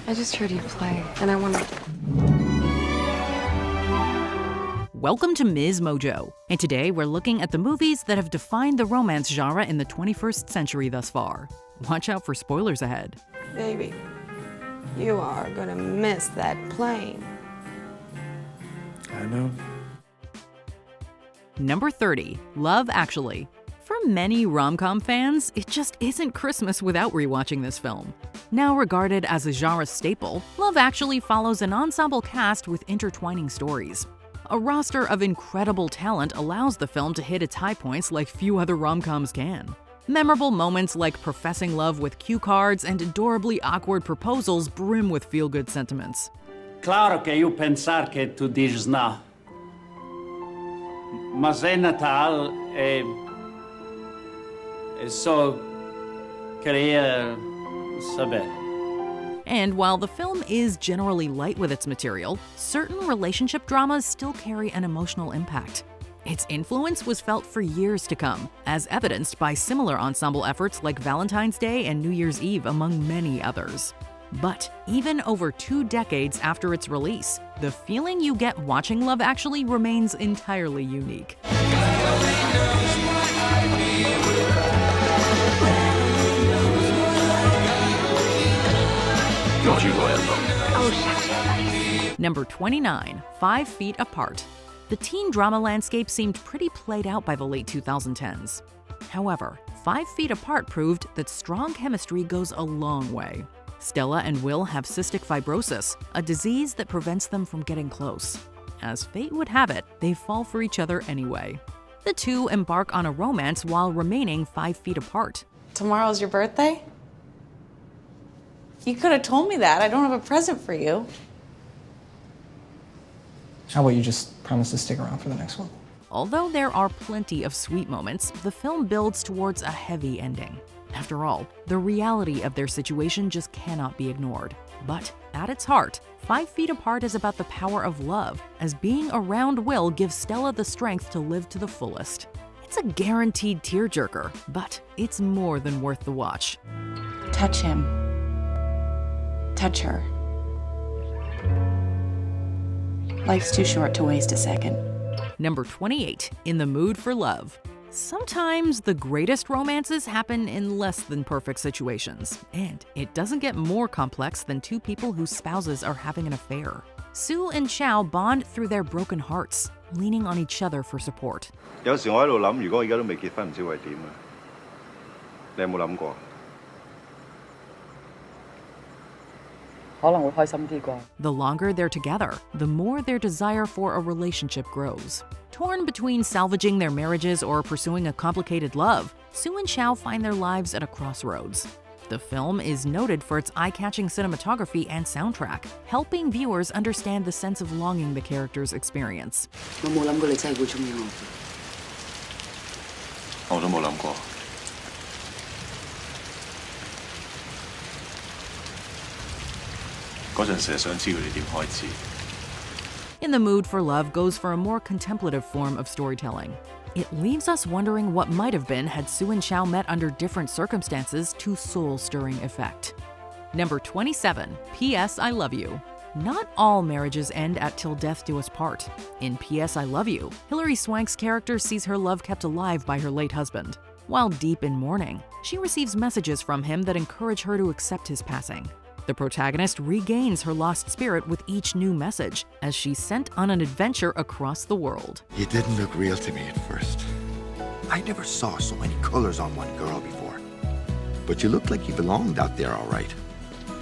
I just heard you play, and I want to... Welcome to MsMojo, and today we're looking at the movies that have defined the romance genre in the 21st century thus far. Watch out for spoilers ahead. Baby, you are gonna miss that plane. I know. Number 30, Love Actually. For many rom-com fans, it just isn't Christmas without rewatching this film. Now regarded as a genre staple, Love Actually follows an ensemble cast with intertwining stories. A roster of incredible talent allows the film to hit its high points like few other rom-coms can. Memorable moments like professing love with cue cards and adorably awkward proposals brim with feel-good sentiments. Claro que eu pensar que tu dizes não. Mas é Natal e só queria saber. And while the film is generally light with its material, certain relationship dramas still carry an emotional impact. Its influence was felt for years to come, as evidenced by similar ensemble efforts like Valentine's Day and New Year's Eve, among many others. But even over 2 decades after its release, the feeling you get watching Love Actually remains entirely unique. Number 29, 5 Feet Apart. The teen drama landscape seemed pretty played out by the late 2010s. However, 5 Feet Apart proved that strong chemistry goes a long way. Stella and Will have cystic fibrosis, a disease that prevents them from getting close. As fate would have it, they fall for each other anyway. The two embark on a romance while remaining 5 feet apart. Tomorrow's your birthday? You could have told me that. I don't have a present for you. How about you just promise to stick around for the next one? Although there are plenty of sweet moments, the film builds towards a heavy ending. After all, the reality of their situation just cannot be ignored. But at its heart, 5 Feet Apart is about the power of love, as being around Will gives Stella the strength to live to the fullest. It's a guaranteed tearjerker, but it's more than worth the watch. Touch him. Touch her. Life's too short to waste a second. Number 28, In the Mood for Love. Sometimes the greatest romances happen in less than perfect situations, and it doesn't get more complex than 2 people whose spouses are having an affair. Sue and Chow bond through their broken hearts, leaning on each other for support. 有時我喺度諗，如果我而家都未結婚，唔知會點啊？你有冇諗過？ The longer they're together, the more their desire for a relationship grows. Torn between salvaging their marriages or pursuing a complicated love, Sue and Chow find their lives at a crossroads. The film is noted for its eye-catching cinematography and soundtrack, helping viewers understand the sense of longing the characters experience. 我冇諗過你真係會鍾意我。我都冇諗過。 In the Mood for Love goes for a more contemplative form of storytelling. It leaves us wondering what might have been had Sue and Chow met under different circumstances to soul-stirring effect. Number 27, P.S. I Love You. Not all marriages end at Till Death Do Us Part. In P.S. I Love You, Hilary Swank's character sees her love kept alive by her late husband. While deep in mourning, she receives messages from him that encourage her to accept his passing. The protagonist regains her lost spirit with each new message as she's sent on an adventure across the world. You didn't look real to me at first. I never saw so many colors on one girl before. But you look like you belonged out there, all right.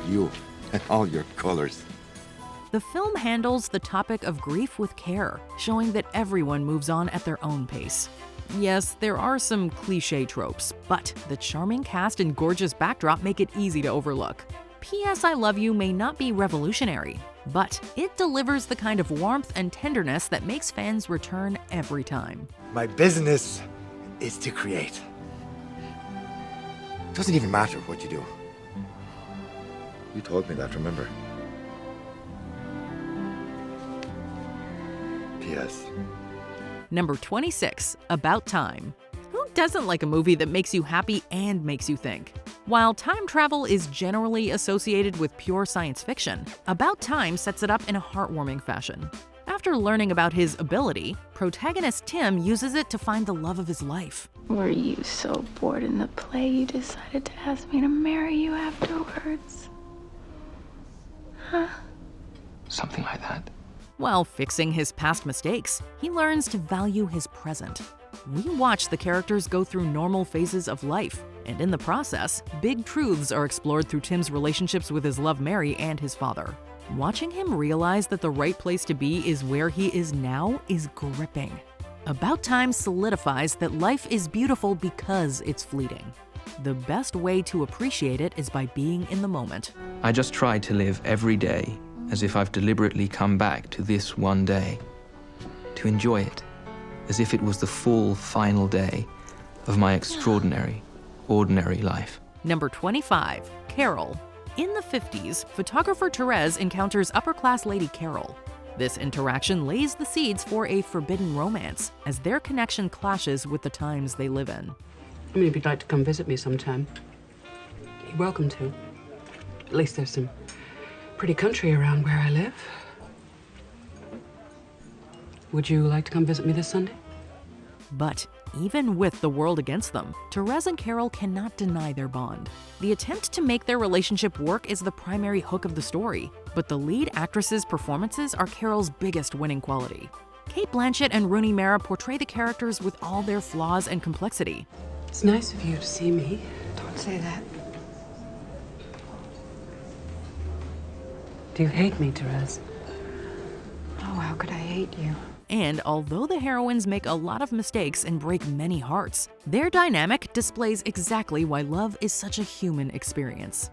You and all your colors. The film handles the topic of grief with care, showing that everyone moves on at their own pace. Yes, there are some cliché tropes, but the charming cast and gorgeous backdrop make it easy to overlook. P.S. I Love You may not be revolutionary, but it delivers the kind of warmth and tenderness that makes fans return every time. My business is to create. Doesn't even matter what you do. You told me that, remember? P.S. Number 26, About Time. Who doesn't like a movie that makes you happy and makes you think? While time travel is generally associated with pure science fiction, About Time sets it up in a heartwarming fashion. After learning about his ability, protagonist Tim uses it to find the love of his life. Were you so bored in the play you decided to ask me to marry you afterwards? Huh? Something like that. While fixing his past mistakes, he learns to value his present. We watch the characters go through normal phases of life, and in the process, big truths are explored through Tim's relationships with his love Mary and his father. Watching him realize that the right place to be is where he is now is gripping. About Time solidifies that life is beautiful because it's fleeting. The best way to appreciate it is by being in the moment. I just try to live every day as if I've deliberately come back to this one day. To enjoy it, as if it was the full, final day of my extraordinary, ordinary life. Number 25, Carol. In the 50s, photographer Therese encounters upper-class lady Carol. This interaction lays the seeds for a forbidden romance, as their connection clashes with the times they live in. I mean, if you'd like to come visit me sometime, you're welcome to. At least there's some pretty country around where I live. Would you like to come visit me this Sunday? But even with the world against them, Therese and Carol cannot deny their bond. The attempt to make their relationship work is the primary hook of the story, but the lead actress's performances are Carol's biggest winning quality. Kate Blanchett and Rooney Mara portray the characters with all their flaws and complexity. It's nice of you to see me. Don't say that. Do you hate me, Therese? Oh, how could I hate you? And although the heroines make a lot of mistakes and break many hearts, their dynamic displays exactly why love is such a human experience.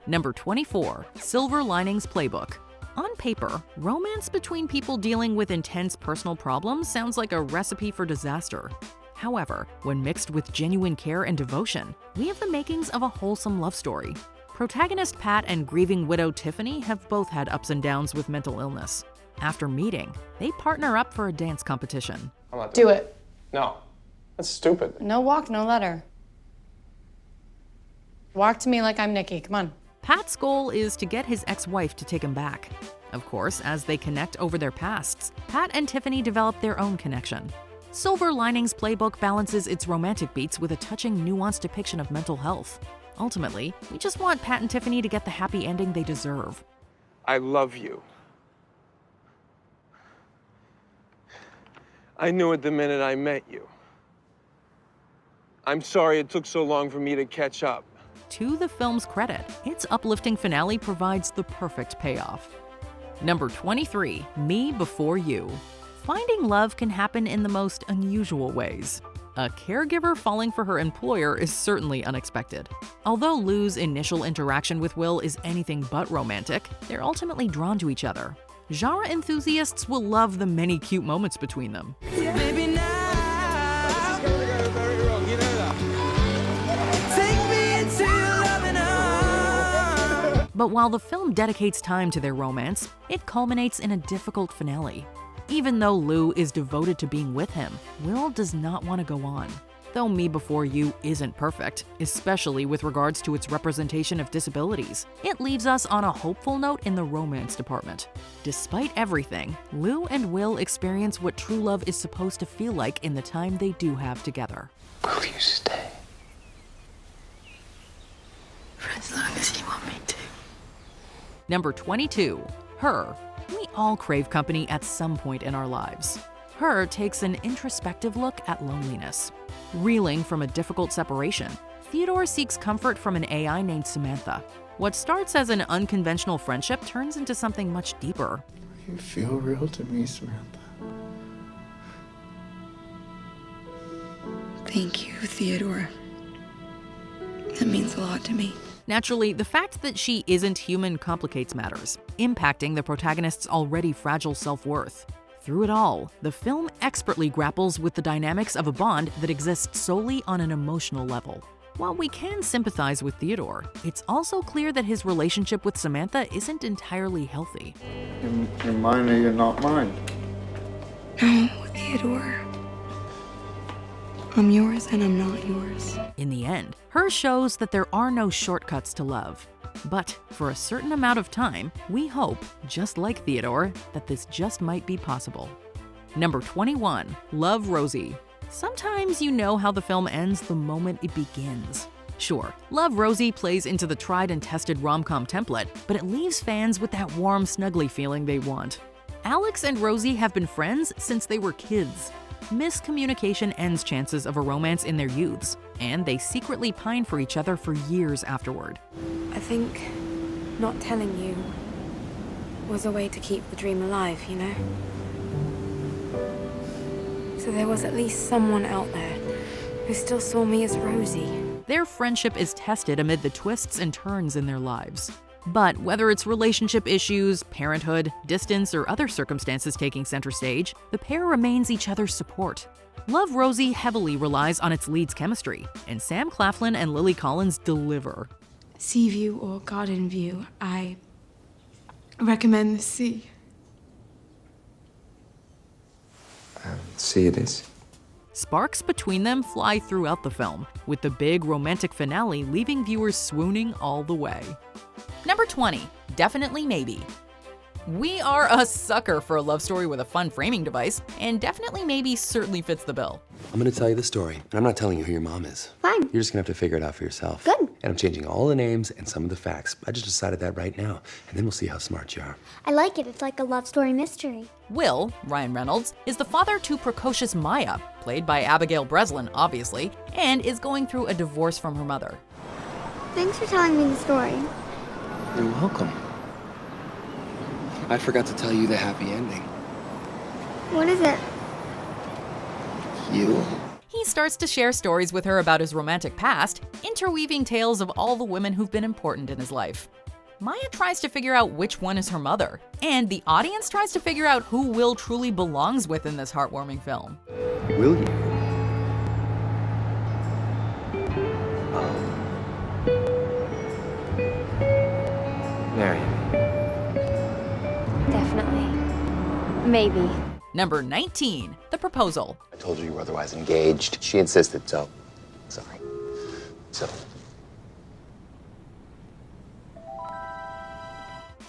Number 24, Silver Linings Playbook. On paper, romance between people dealing with intense personal problems sounds like a recipe for disaster. However, when mixed with genuine care and devotion, we have the makings of a wholesome love story. Protagonist Pat and grieving widow Tiffany have both had ups and downs with mental illness. After meeting, they partner up for a dance competition. Do it. No, that's stupid. No walk, no letter. Walk to me like I'm Nikki, come on. Pat's goal is to get his ex-wife to take him back. Of course, as they connect over their pasts, Pat and Tiffany develop their own connection. Silver Linings Playbook balances its romantic beats with a touching, nuanced depiction of mental health. Ultimately, we just want Pat and Tiffany to get the happy ending they deserve. I love you. I knew it the minute I met you. I'm sorry it took so long for me to catch up. To the film's credit, its uplifting finale provides the perfect payoff. Number 23, Me Before You. Finding love can happen in the most unusual ways. A caregiver falling for her employer is certainly unexpected. Although Lou's initial interaction with Will is anything but romantic, they're ultimately drawn to each other. Genre enthusiasts will love the many cute moments between them. Baby, now, take me into your loving arms. But while the film dedicates time to their romance, it culminates in a difficult finale. Even though Lou is devoted to being with him, Will does not want to go on. Though Me Before You isn't perfect, especially with regards to its representation of disabilities, it leaves us on a hopeful note in the romance department. Despite everything, Lou and Will experience what true love is supposed to feel like in the time they do have together. Will you stay? For as long as you want me to. Number 22, Her. We all crave company at some point in our lives. Her takes an introspective look at loneliness. Reeling from a difficult separation, Theodore seeks comfort from an AI named Samantha. What starts as an unconventional friendship turns into something much deeper. You feel real to me, Samantha. Thank you, Theodore. That means a lot to me. Naturally, the fact that she isn't human complicates matters, impacting the protagonist's already fragile self-worth. Through it all, the film expertly grapples with the dynamics of a bond that exists solely on an emotional level. While we can sympathize with Theodore, it's also clear that his relationship with Samantha isn't entirely healthy. You're mine or you're not mine. No, Theodore. I'm yours and I'm not yours. In the end, hers shows that there are no shortcuts to love. But for a certain amount of time, we hope, just like Theodore, that this just might be possible. Number 21, Love, Rosie. Sometimes you know how the film ends the moment it begins. Sure, Love, Rosie plays into the tried and tested rom-com template, but it leaves fans with that warm, snuggly feeling they want. Alex and Rosie have been friends since they were kids. Miscommunication ends chances of a romance in their youths, and they secretly pine for each other for years afterward. I think not telling you was a way to keep the dream alive, you know? So there was at least someone out there who still saw me as Rosie. Their friendship is tested amid the twists and turns in their lives. But whether it's relationship issues, parenthood, distance, or other circumstances taking center stage, the pair remains each other's support. Love, Rosie heavily relies on its lead's chemistry, and Sam Claflin and Lily Collins deliver. Sea view or garden view, I recommend the sea. See it is. Sparks between them fly throughout the film, with the big romantic finale leaving viewers swooning all the way. Number 20, Definitely Maybe. We are a sucker for a love story with a fun framing device, and Definitely Maybe certainly fits the bill. I'm gonna tell you the story, and I'm not telling you who your mom is. Fine. You're just gonna have to figure it out for yourself. Good. And I'm changing all the names and some of the facts. I just decided that right now, and then we'll see how smart you are. I like it. It's like a love story mystery. Will, Ryan Reynolds, is the father to precocious Maya, played by Abigail Breslin, obviously, and is going through a divorce from her mother. Thanks for telling me the story. You're welcome. I forgot to tell you the happy ending. What is it? You. He starts to share stories with her about his romantic past, interweaving tales of all the women who've been important in his life. Maya tries to figure out which one is her mother, and the audience tries to figure out who Will truly belongs with in this heartwarming film. Will you? Mary. Definitely. Maybe. Number 19, The Proposal. I told you were otherwise engaged. She insisted, so sorry. So.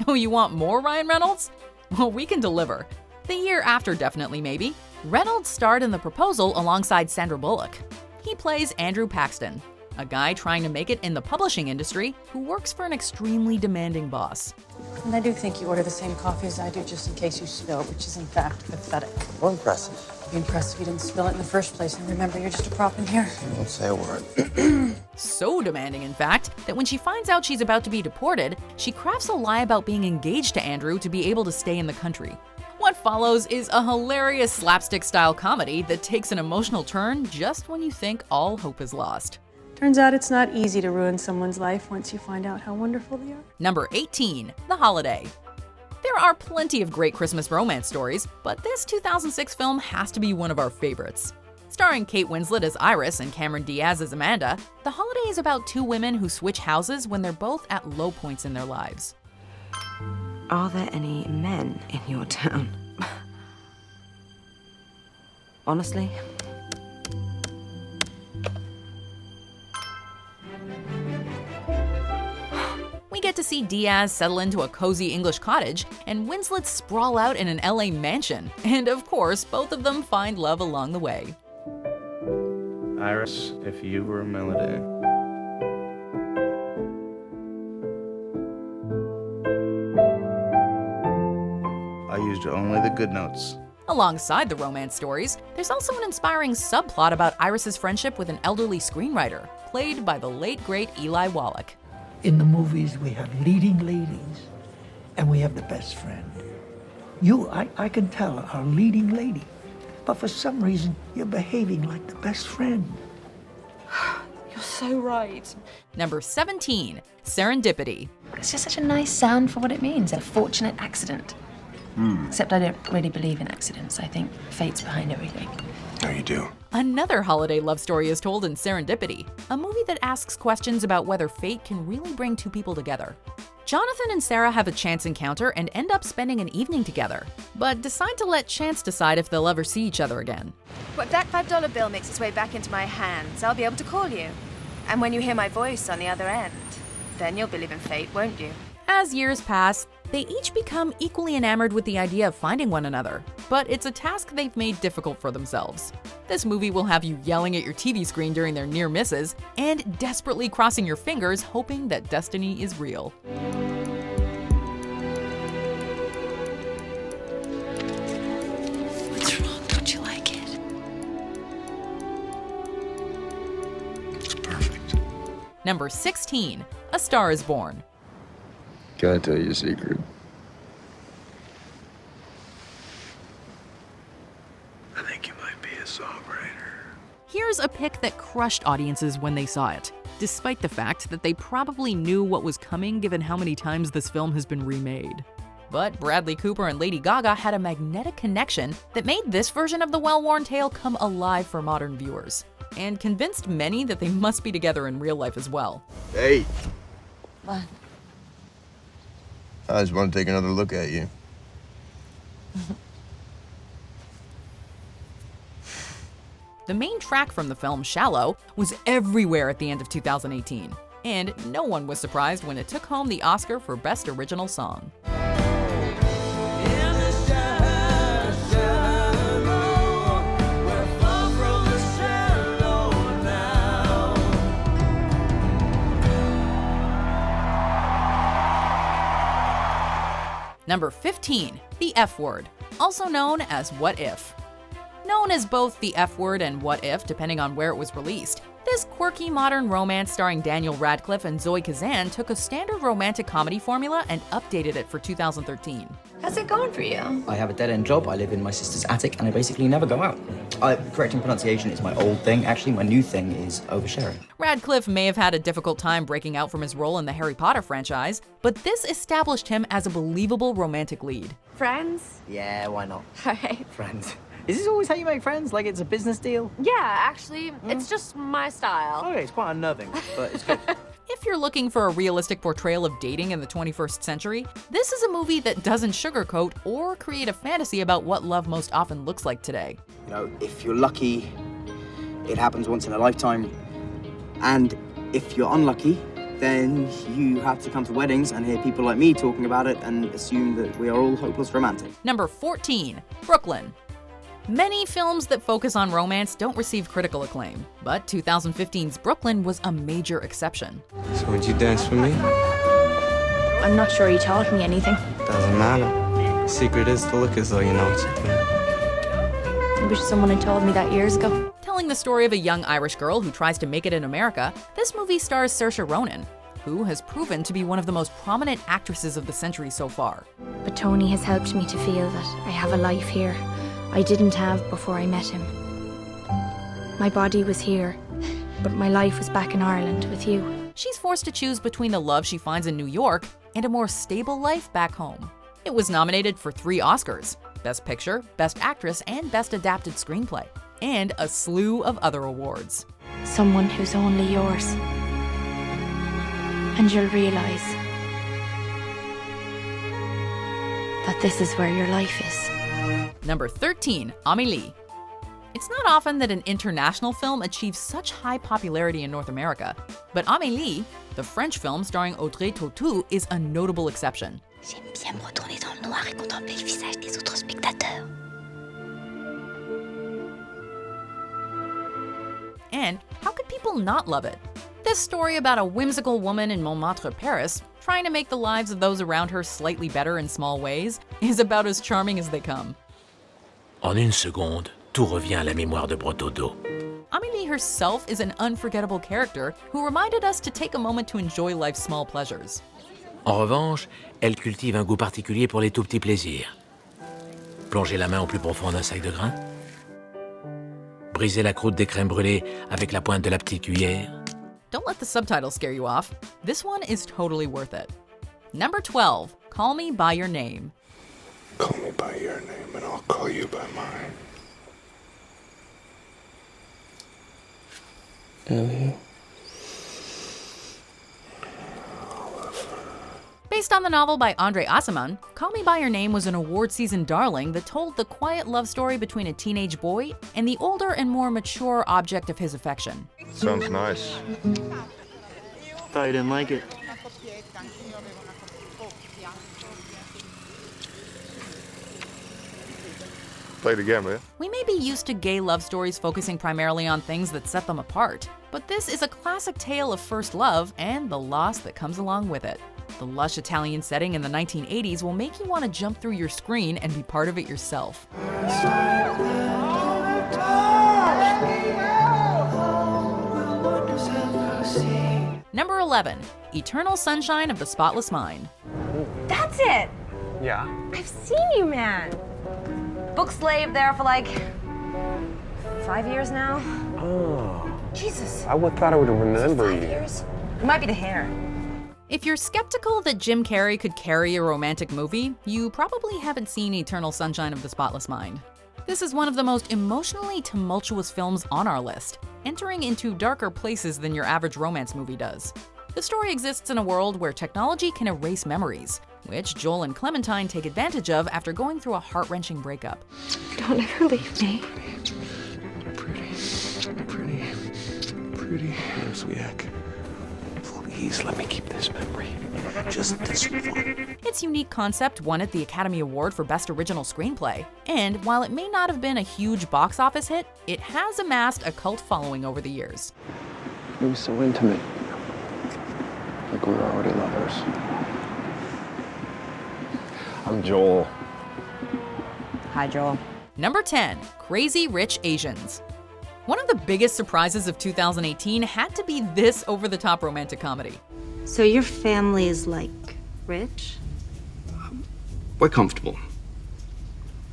Oh, you want more Ryan Reynolds? Well, we can deliver. The year after Definitely Maybe, Reynolds starred in The Proposal alongside Sandra Bullock. He plays Andrew Paxton, a guy trying to make it in the publishing industry who works for an extremely demanding boss. And I do think you order the same coffee as I do, just in case you spill, which is in fact pathetic. Well, impressive. Be impressed if you didn't spill it in the first place. And remember, you're just a prop in here. Don't say a word. So demanding, in fact, that when she finds out she's about to be deported, she crafts a lie about being engaged to Andrew to be able to stay in the country. What follows is a hilarious slapstick-style comedy that takes an emotional turn just when you think all hope is lost. Turns out it's not easy to ruin someone's life once you find out how wonderful they are. Number 18, The Holiday. There are plenty of great Christmas romance stories, but this 2006 film has to be one of our favorites. Starring Kate Winslet as Iris and Cameron Diaz as Amanda, The Holiday is about two women who switch houses when they're both at low points in their lives. Are there any men in your town? Honestly? We get to see Diaz settle into a cozy English cottage, and Winslet sprawl out in an LA mansion. And of course, both of them find love along the way. Iris, if you were a melody. I used only the good notes. Alongside the romance stories, there's also an inspiring subplot about Iris's friendship with an elderly screenwriter, played by the late great Eli Wallach. In the movies, we have leading ladies, and we have the best friend. You, I can tell, are a leading lady, but for some reason, you're behaving like the best friend. You're so right. Number 17, Serendipity. It's just such a nice sound for what it means, a fortunate accident. Except I don't really believe in accidents. I think fate's behind everything. No, you do. Another holiday love story is told in Serendipity, a movie that asks questions about whether fate can really bring two people together. Jonathan and Sarah have a chance encounter and end up spending an evening together, but decide to let chance decide if they'll ever see each other again. When that $5 bill makes its way back into my hands, I'll be able to call you. And when you hear my voice on the other end, then you'll believe in fate, won't you? As years pass, they each become equally enamored with the idea of finding one another, but it's a task they've made difficult for themselves. This movie will have you yelling at your TV screen during their near misses and desperately crossing your fingers hoping that destiny is real. What's wrong? Don't you like it? It's perfect. Number 16, A Star is Born. Can I tell you a secret? I think you might be a songwriter. Here's a pick that crushed audiences when they saw it, despite the fact that they probably knew what was coming given how many times this film has been remade. But Bradley Cooper and Lady Gaga had a magnetic connection that made this version of the well-worn tale come alive for modern viewers, and convinced many that they must be together in real life as well. Hey, What? I just want to take another look at you. The main track from the film, Shallow, was everywhere at the end of 2018, and no one was surprised when it took home the Oscar for Best Original Song. Number 15, The F Word, also known as What If. Known as both The F Word and What If, depending on where it was released, this quirky modern romance starring Daniel Radcliffe and Zoe Kazan took a standard romantic comedy formula and updated it for 2013. How's it going for you? I have a dead-end job, I live in my sister's attic, and I basically never go out. Correcting pronunciation is my old thing. Actually, my new thing is oversharing. Radcliffe may have had a difficult time breaking out from his role in the Harry Potter franchise, but this established him as a believable romantic lead. Friends? Yeah, why not? Alright. Friends. Is this always how you make friends? Like it's a business deal? Yeah, actually, it's just my style. Okay, it's quite unnerving, but it's good. If you're looking for a realistic portrayal of dating in the 21st century, this is a movie that doesn't sugarcoat or create a fantasy about what love most often looks like today. You know, if you're lucky, it happens once in a lifetime. And if you're unlucky, then you have to come to weddings and hear people like me talking about it and assume that we are all hopeless romantic. Number 14, Brooklyn. Many films that focus on romance don't receive critical acclaim, but 2015's Brooklyn was a major exception. So would you dance for me? I'm not sure you taught me anything. Doesn't matter. The secret is to look as though you know what you're doing. I wish someone had told me that years ago. Telling the story of a young Irish girl who tries to make it in America, this movie stars Saoirse Ronan, who has proven to be one of the most prominent actresses of the century so far. But Tony has helped me to feel that I have a life here I didn't have before I met him. My body was here, but my life was back in Ireland with you. She's forced to choose between the love she finds in New York and a more stable life back home. It was nominated for 3 Oscars: Best Picture, Best Actress, and Best Adapted Screenplay, and a slew of other awards. Someone who's only yours. And you'll realize that this is where your life is. Number 13, Amélie. It's not often that an international film achieves such high popularity in North America, but Amélie, the French film starring Audrey Tautou, is a notable exception. J'aime bien me retourner dans le noir et contempler le visage des autres spectateurs. And how could people not love it? This story about a whimsical woman in Montmartre, Paris, trying to make the lives of those around her slightly better in small ways, is about as charming as they come. En une seconde, tout revient à la mémoire de Brotodo. Amélie herself is an unforgettable character who reminded us to take a moment to enjoy life's small pleasures. En revanche, elle cultive un goût particulier pour les tout petits plaisirs. Plonger la main au plus profond d'un sac de grains. Briser la croûte des crèmes brûlées avec la pointe de la petite cuillère. Don't let the subtitles scare you off. This one is totally worth it. Number 12, Call Me By Your Name. Call me by your name and I'll call you by mine. Elliot. Based on the novel by Andre Aciman, Call Me By Your Name was an award-season darling that told the quiet love story between a teenage boy and the older and more mature object of his affection. Sounds nice. Thought you didn't like it. Play it again, will you? We may be used to gay love stories focusing primarily on things that set them apart, but this is a classic tale of first love and the loss that comes along with it. The lush Italian setting in the 1980s will make you want to jump through your screen and be part of it yourself. Number 11, Eternal Sunshine of the Spotless Mind. That's it! Yeah? I've seen you, man. Book slave there for like 5 years now. Oh. Jesus. I would thought I would remember you. 5 years? It might be the hair. If you're skeptical that Jim Carrey could carry a romantic movie, you probably haven't seen Eternal Sunshine of the Spotless Mind. This is one of the most emotionally tumultuous films on our list, entering into darker places than your average romance movie does. The story exists in a world where technology can erase memories, which Joel and Clementine take advantage of after going through a heart-wrenching breakup. Don't ever leave me. Pretty. Rosiak. Please let me keep this memory. Just this one. Its unique concept won it the Academy Award for Best Original Screenplay, and while it may not have been a huge box office hit, it has amassed a cult following over the years. It was so intimate. Like we were already lovers. I'm Joel. Hi, Joel. Number 10, Crazy Rich Asians. One of the biggest surprises of 2018 had to be this over-the-top romantic comedy. So your family is, like, rich? We're comfortable.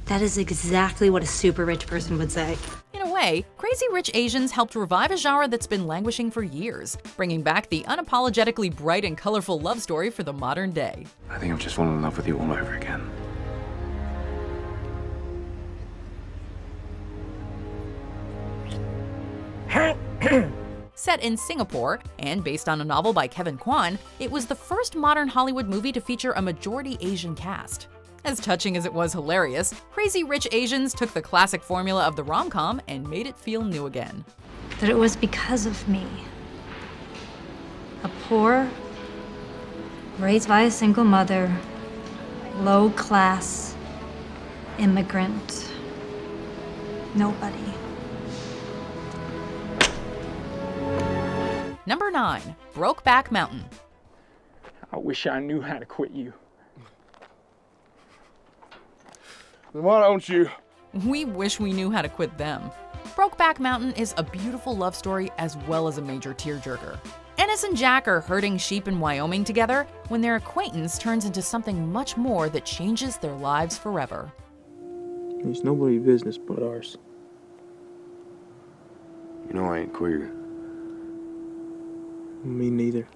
That is exactly what a super rich person would say. In a way, Crazy Rich Asians helped revive a genre that's been languishing for years, bringing back the unapologetically bright and colorful love story for the modern day. I think I've just fallen in love with you all over again. Set in Singapore, and based on a novel by Kevin Kwan, it was the first modern Hollywood movie to feature a majority Asian cast. As touching as it was hilarious, Crazy Rich Asians took the classic formula of the rom-com and made it feel new again. That it was because of me. A poor, raised by a single mother, low-class, immigrant, nobody. Number 9, Brokeback Mountain. I wish I knew how to quit you. Then why don't you? We wish we knew how to quit them. Brokeback Mountain is a beautiful love story as well as a major tearjerker. Ennis and Jack are herding sheep in Wyoming together when their acquaintance turns into something much more that changes their lives forever. It's nobody's business but ours. You know I ain't queer. Me neither.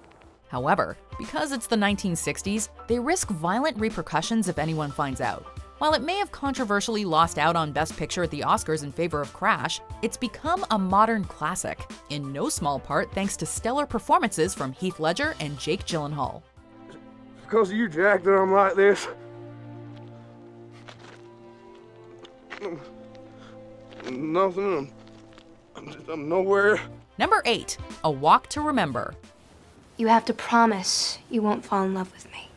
However, because it's the 1960s, they risk violent repercussions if anyone finds out. While it may have controversially lost out on Best Picture at the Oscars in favor of Crash, it's become a modern classic, in no small part thanks to stellar performances from Heath Ledger and Jake Gyllenhaal. It's because of you, Jack, that I'm like this. Nothing. I'm nowhere. Number 8, A Walk to Remember. You have to promise you won't fall in love with me.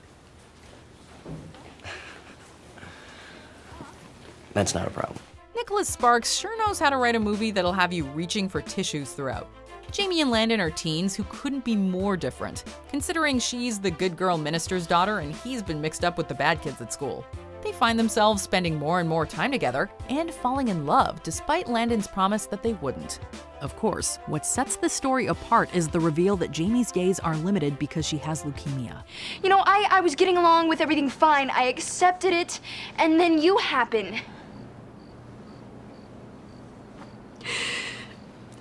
That's not a problem. Nicholas Sparks sure knows how to write a movie that'll have you reaching for tissues throughout. Jamie and Landon are teens who couldn't be more different, considering she's the good girl minister's daughter and he's been mixed up with the bad kids at school. They find themselves spending more and more time together and falling in love despite Landon's promise that they wouldn't. Of course, what sets this story apart is the reveal that Jamie's days are limited because she has leukemia. You know, I was getting along with everything fine. I accepted it, and then you happen.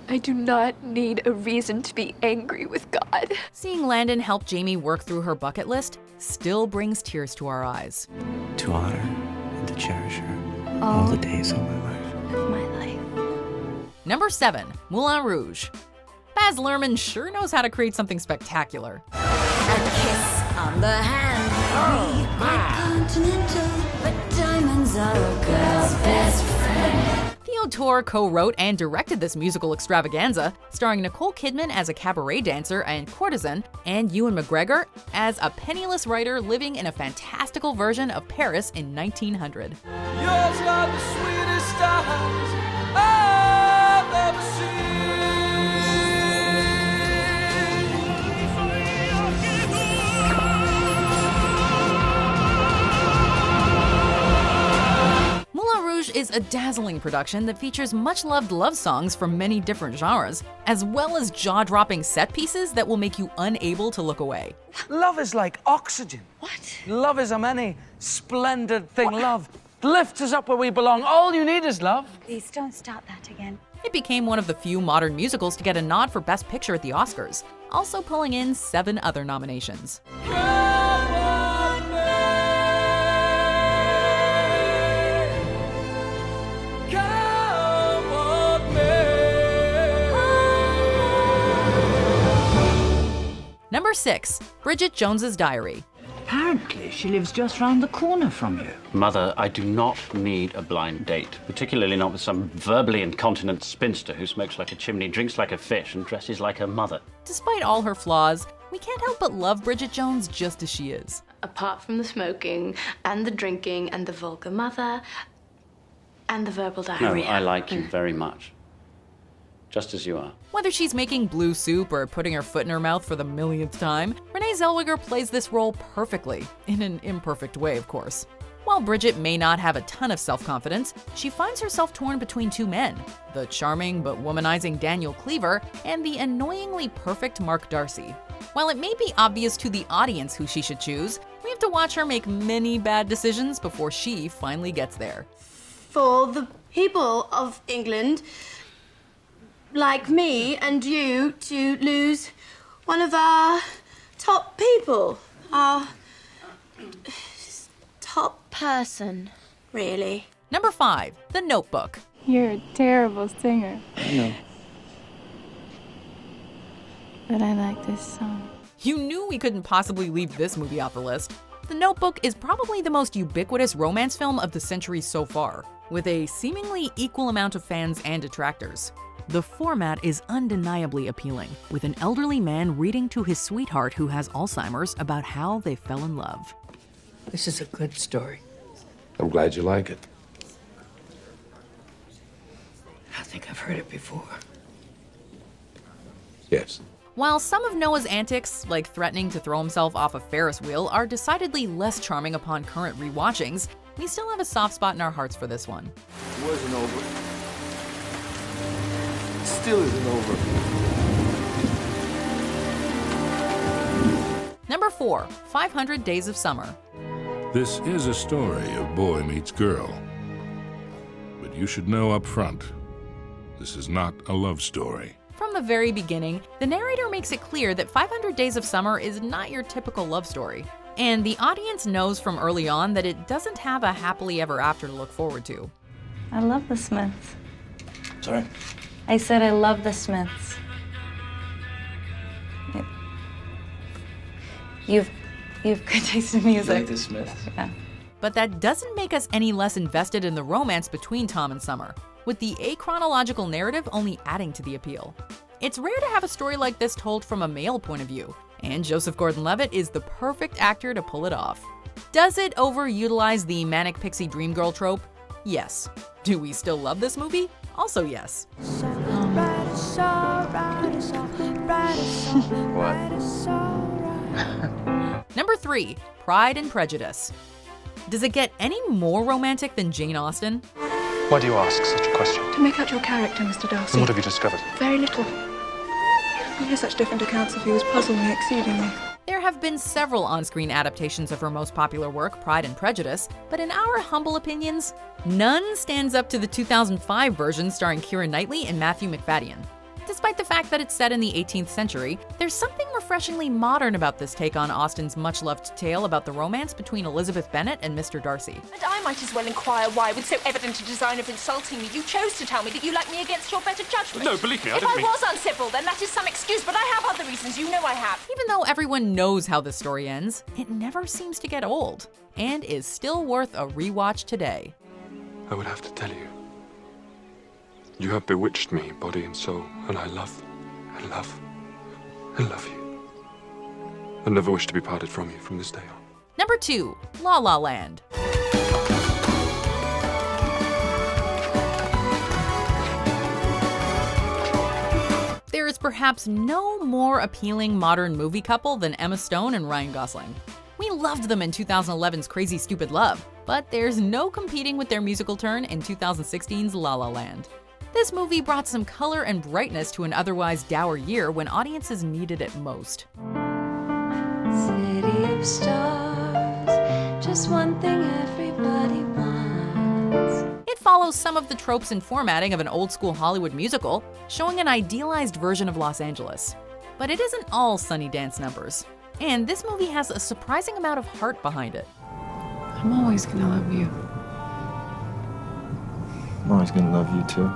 I do not need a reason to be angry with God. Seeing Landon help Jamie work through her bucket list still brings tears to our eyes. To honor and to cherish her all the days of my life. Of my life. Number 7, Mulan Rouge. Baz Luhrmann sure knows how to create something spectacular. A kiss on the hand. We are continental, but diamonds are a girl's best friend. Theo co-wrote and directed this musical extravaganza, starring Nicole Kidman as a cabaret dancer and courtesan, and Ewan McGregor as a penniless writer living in a fantastical version of Paris in 1900. Yours are the sweetest eyes I've ever seen. Mulan Rouge is a dazzling production that features much-loved love songs from many different genres, as well as jaw-dropping set pieces that will make you unable to look away. Love is like oxygen. What? Love is a many splendid thing. What? Love lifts us up where we belong. All you need is love. Please don't start that again. It became one of the few modern musicals to get a nod for Best Picture at the Oscars, also pulling in 7 other nominations. Number 6, Bridget Jones's Diary. Apparently, she lives just round the corner from you. Mother, I do not need a blind date, particularly not with some verbally incontinent spinster who smokes like a chimney, drinks like a fish, and dresses like her mother. Despite all her flaws, we can't help but love Bridget Jones just as she is. Apart from the smoking, and the drinking, and the vulgar mother, and the verbal diarrhea. No, I like you very much. Just as you are. Whether she's making blue soup or putting her foot in her mouth for the millionth time, Renee Zellweger plays this role perfectly, in an imperfect way, of course. While Bridget may not have a ton of self-confidence, she finds herself torn between 2 men, the charming but womanizing Daniel Cleaver and the annoyingly perfect Mark Darcy. While it may be obvious to the audience who she should choose, we have to watch her make many bad decisions before she finally gets there. For the people of England, like me and you, to lose one of our top people. Our top person, really. Number 5, The Notebook. You're a terrible singer. I know. But I like this song. You knew we couldn't possibly leave this movie off the list. The Notebook is probably the most ubiquitous romance film of the century so far, with a seemingly equal amount of fans and detractors. The format is undeniably appealing, with an elderly man reading to his sweetheart who has Alzheimer's about how they fell in love. This is a good story. I'm glad you like it. I think I've heard it before. Yes. While some of Noah's antics, like threatening to throw himself off a Ferris wheel, are decidedly less charming upon current rewatchings, we still have a soft spot in our hearts for this one. It wasn't over. It still isn't over. Number 4, 500 Days of Summer. This is a story of boy meets girl. But you should know up front, this is not a love story. From the very beginning, the narrator makes it clear that 500 Days of Summer is not your typical love story. And the audience knows from early on that it doesn't have a happily ever after to look forward to. I love the Smiths. Sorry? I said I love the Smiths. You've good taste in music. Like the Smiths? Yeah. But that doesn't make us any less invested in the romance between Tom and Summer, with the achronological narrative only adding to the appeal. It's rare to have a story like this told from a male point of view, and Joseph Gordon-Levitt is the perfect actor to pull it off. Does it overutilize the manic pixie dream girl trope? Yes. Do we still love this movie? Also yes. Number 3, Pride and Prejudice. Does it get any more romantic than Jane Austen? Why do you ask such a question? To make out your character, Mr. Darcy. And what have you discovered? Very little. I hear such different accounts of you as puzzle me exceedingly. There have been several on-screen adaptations of her most popular work, Pride and Prejudice, but in our humble opinions, none stands up to the 2005 version starring Keira Knightley and Matthew Macfadyen. Despite the fact that it's set in the 18th century, there's something refreshingly modern about this take on Austen's much-loved tale about the romance between Elizabeth Bennet and Mr. Darcy. And I might as well inquire why, with so evident a design of insulting me, you chose to tell me that you like me against your better judgment. No, believe me, I If didn't I mean... was uncivil, then that is some excuse, but I have other reasons. You know I have. Even though everyone knows how this story ends, it never seems to get old, and is still worth a rewatch today. I would have to tell you. You have bewitched me, body and soul, and I love and love and love you. I never wish to be parted from you from this day on. Number 2, La La Land. There is perhaps no more appealing modern movie couple than Emma Stone and Ryan Gosling. We loved them in 2011's Crazy Stupid Love, but there's no competing with their musical turn in 2016's La La Land. This movie brought some color and brightness to an otherwise dour year when audiences needed it most. City of stars, just one thing everybody wants. It follows some of the tropes and formatting of an old-school Hollywood musical, showing an idealized version of Los Angeles. But it isn't all sunny dance numbers. And this movie has a surprising amount of heart behind it. I'm always gonna love you. I'm always gonna love you too.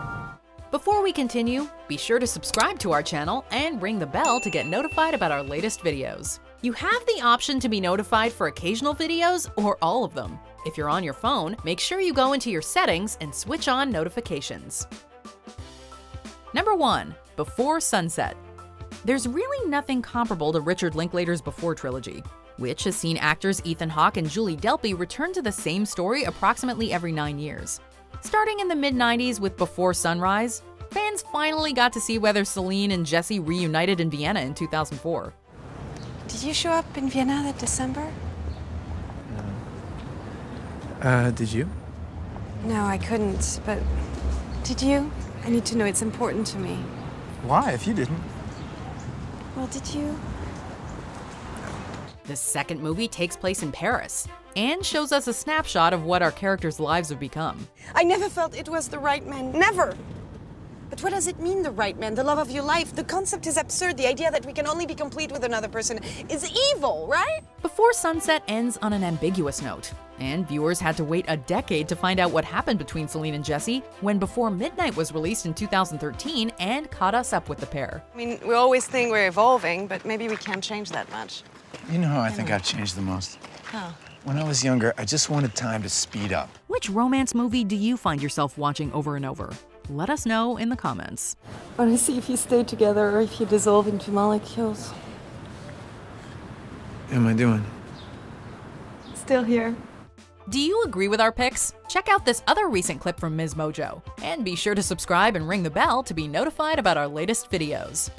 Before we continue, be sure to subscribe to our channel and ring the bell to get notified about our latest videos. You have the option to be notified for occasional videos or all of them. If you're on your phone, make sure you go into your settings and switch on notifications. Number 1, Before Sunset. There's really nothing comparable to Richard Linklater's Before trilogy, which has seen actors Ethan Hawke and Julie Delpy return to the same story approximately every 9 years. Starting in the mid-90s with Before Sunrise, fans finally got to see whether Celine and Jesse reunited in Vienna in 2004. Did you show up in Vienna that December? Did you? No, I couldn't, but did you? I need to know, it's important to me. Why, if you didn't? Well, did you? The second movie takes place in Paris and shows us a snapshot of what our characters' lives have become. I never felt it was the right man. Never! But what does it mean, the right man? The love of your life? The concept is absurd. The idea that we can only be complete with another person is evil, right? Before Sunset ends on an ambiguous note, and viewers had to wait a decade to find out what happened between Celine and Jesse when Before Midnight was released in 2013 and caught us up with the pair. I mean, we always think we're evolving, but maybe we can't change that much. You know how I think I've changed the most? How? When I was younger, I just wanted time to speed up. Which romance movie do you find yourself watching over and over? Let us know in the comments. I want to see if you stay together or if you dissolve into molecules. How am I doing? Still here. Do you agree with our picks? Check out this other recent clip from MsMojo. And be sure to subscribe and ring the bell to be notified about our latest videos.